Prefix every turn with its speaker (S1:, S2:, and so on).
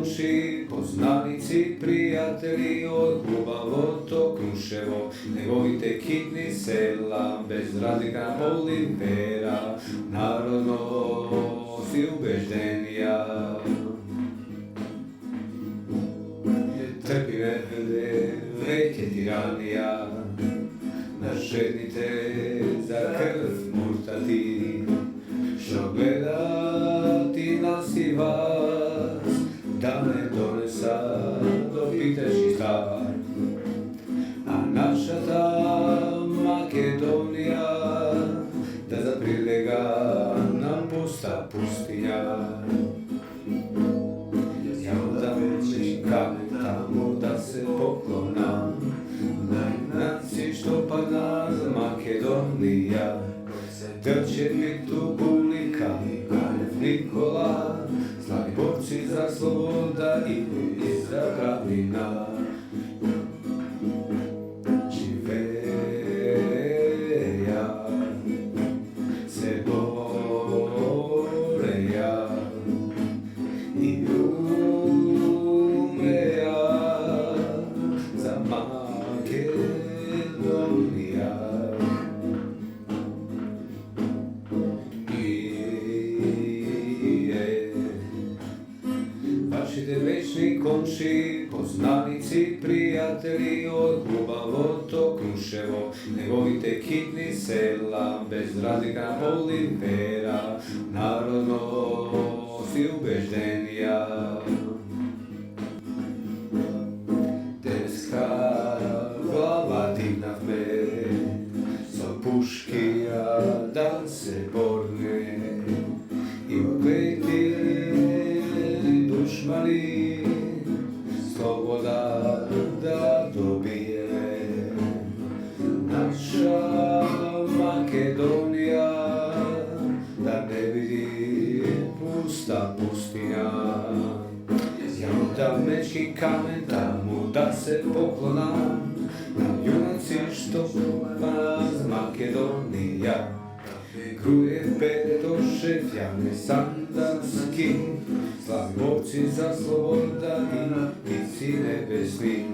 S1: komši, poznanici, prijatelji od kluba Voto Kruševo, ne volite kitni sela, bez razlika Olivera, narodnost i ubeždenja. Trpi veke tiranija, našednite za krv murtati, što gledati nas i vas, da ne donesa do piteški star. A naša ta Makedonija, da zaprilega nam pusta pustinja. Ja da već kamen tamo da se poklonam, najnaci što pada za Makedonija. Trče mi tu Bulika i Kraljev Nikola, slavi borci za sloboda i za pravnina. Živeja, se boreja i umreja za Makedonija. Vašite večni komši, poznanici, prijatelji od kluba Voto Kruševo, ne volite kitni sela, bez razlika Olivera, narodnost i ubeždenja. Teska glava divna me, so puškija da se borne i opeti dušmani sloboda da dobije. Naša Makedonija da ne vidi pusta pustinja. Ja da mečki kamen tamo da se poklonam, na junaci što nas Makedonija. Kruje Petošev, Jane Sandanski, slavi borci za sloboda i ptici nebesni.